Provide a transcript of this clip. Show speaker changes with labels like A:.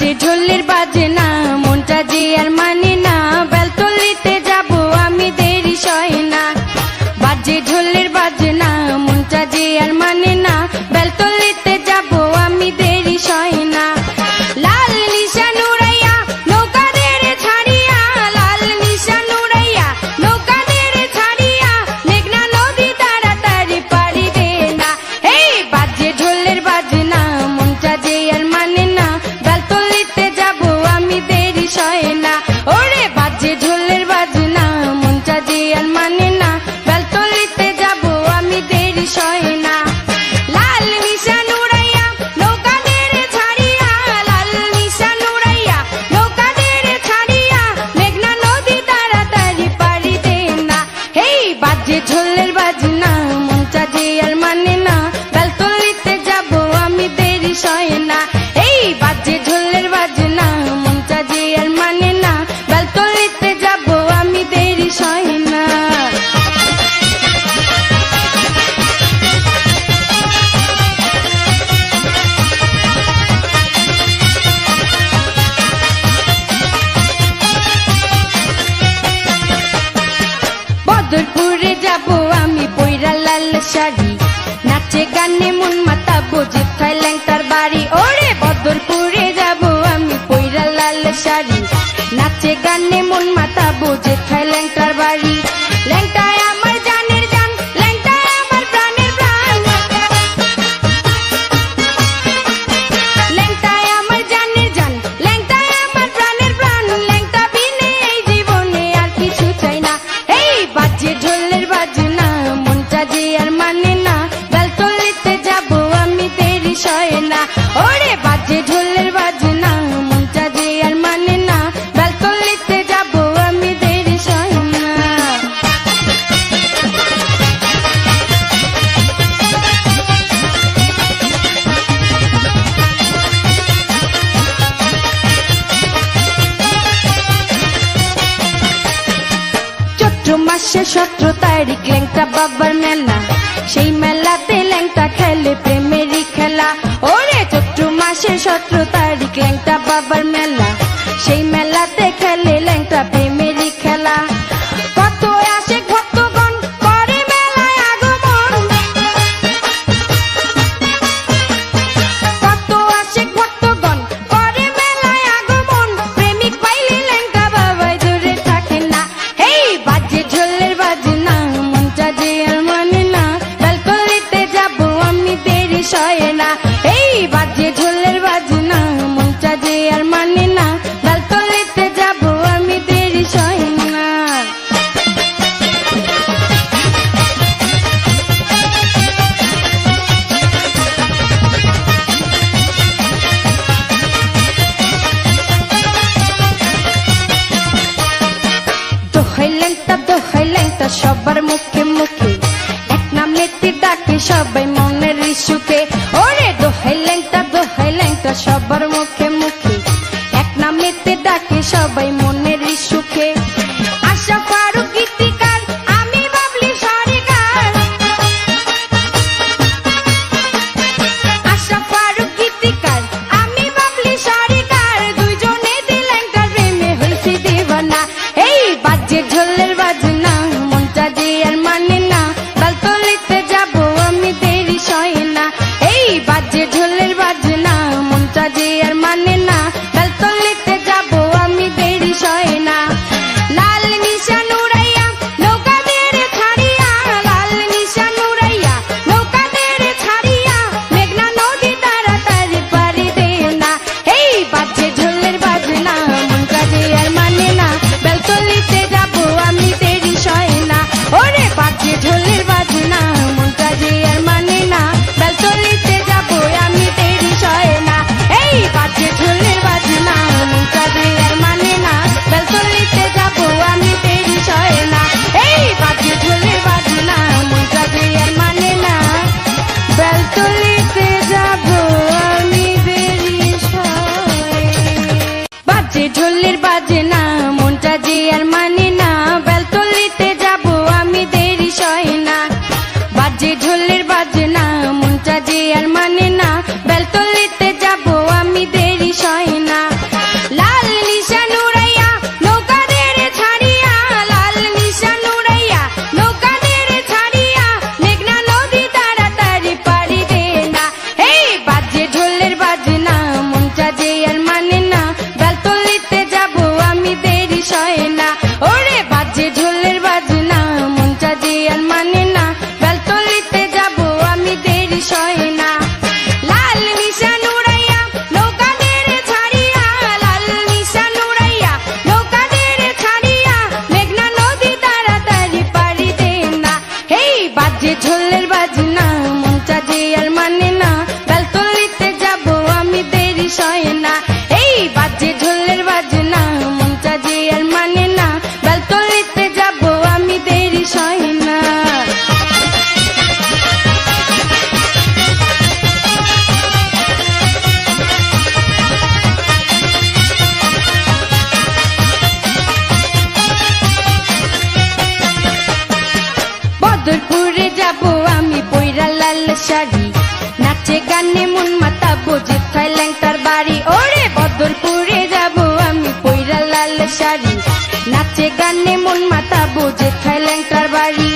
A: বাজে ঢোলের বাজে না মনটা যে আর মানে না বেলতলিতে যাব আমি দেরি সয় না বাজে ঢোলের বাজে না মনটা যে আর মানে না বেলতলিতে যাব আমি দেরি সয় না লাল নিশান উড়াইয়া নৌকাদের ছাড়িয়া লাল নিশান উড়াইয়া নৌকাদের ছাড়িয়া মেঘনা নদী তাড়াতাড়ি পাড়ি দে না এই বাজে ঢোলের বাজে না মনটা যে আর মানে না বেলতলিতে যাব আমি দেরি সয় না ওরে বাজে ঢোলের বাজে না মনটা যে আর মানে না বেলতলিতে যাব আমি দেরি সয় না লাল নিশান উড়াইয়া নৌকাদের ছাড়িয়া লাল নিশান উড়াইয়া নৌকাদের ছাড়িয়া মেঘনা নদী তাড়াতাড়ি পাড়ি দে না এই বাজে ঢোলের বাজে না মনটা যে আর মানে না বেলতলিতে যাব আমি দেরি সয় না এই বাজে ঢোলের বাজে না মনটা যে আর মানে না বেলতলিতে যাব আমি দেরি সয় না বদরপুরে যাব আমি পয়রা লাল শাড়ি নাচে গানে মন মাতাবো যেথায় ল্যাংটার বাড়ি ওরে বদরপুরে যাব আমি পয়রা লাল শাড়ি নাচে গানে মন মাতাবো যেথায় ল্যাংটার বাড়ি ল্যাংটায় আমার জানের জান ল্যাংটায় আমার প্রাণের প্রাণ ল্যাংটায় আমার জানের জান ল্যাংটায় আমার প্রাণের প্রাণ ল্যাংটা বিনে এই জীবনে আর কিছু চাই না এই বাজে ঢোলের বাজে না মনটা যে আর মানে না বেলতলিতে যাব আমি দেরি সয় না ওরে বাজে ঢোলের বাজে না মনটা যে আর মানে না বেলতলিতে যাব আমি দেরি সয় না চৈত্র মাসে 17 তারিখ ল্যাংটা বাবার মেলা সেই মেলাতে ল্যাংটা খেলে প্রেমেরই খেলা ওরে চৈত্র মাসে 17 তারিখ ল্যাংটা বাবার মেলা সেই মেলাতে খেলে ল্যাংটা প্রেমেরই খেলা কত আসে ভক্তগণ করে মেলায় আগমন কত আসে ভক্তগণ করে মেলায় আগমন প্রেমিক পাইলে ল্যাংটা বাবাই দূরে থাকে না এই বাজে ঢোলের বাজে না মনটা যে আর মানে না বেলতলিতে যাব আমি দেরি সয় না এই বাজে ঢোলের বাজে না মনটা যে আর মানে না বেলতলিতে যাব আমি দেরি সয় না দোহাই ল্যাংটা সবার মুখে মুখে এক নামেতে ডাকে সবাই মনের সুখে ওরে দোহাই ল্যাংটা সবার মুখে মুখে এক নামেতে ডাকে সবাই মনের সুখে আশা ফারুক গীতিকার আমি বাবলি সরিকার আশা ফারুক গীতিকার আমি বাবলি সরিকার দুইজনে ল্যাংটার প্রেমে হইছি দিবানা এই বাজে ঢোলের বাজে না মনটা যে আর মানে না বেলতলিতে যাব আমি দেরি সয় না এই বাজে ঢোলের বাজে না মনটা যে আর মানে না বেলতলিতে যাব আমি দেরি সয় না লাল নিশান উড়াইয়া নৌকাদের ছাড়িয়া লাল নিশান উড়াইয়া নৌকাদের ছাড়িয়া মেঘনা নদী তাড়াতাড়ি পাড়ি দে না এই বাজে ঢোলের বাজে না মনটা যে আর মানে না বেলতলিতে যাব আমি দেরি সয় না ওরে বাজে ঢোলের বাজে না মনটা যে আর মানে না বেলতলিতে যাব আমি দেরি সয় না এই বাজে ঢোলের বাজে না মনটা যে আর মানে না বেলতলিতে যাব আমি দেরি সয় না এই বাজে ঢোলের বাজে না মনটা যে আর মানে না বেলতলিতে যাব আমি দেরি সয় বাজে ঢোলের বাজে না মনটা যে আর মানে না বেলতলিতে যাব আমি দেরি সয় না বাজে ঢোলের বাজে না মনটা যে আর মানে না বেলতলিতে যাব আমি দেরি সয় না। শাড়ি নাচে গানে মন মাতা বুঝে থাই ল্যাংটার বাড়ি ওরে বদরপুরে যাব আমি পইরা লাল শাড়ি নাচে গানে মন মাতা বুঝে থাই ল্যাংটার বাড়ি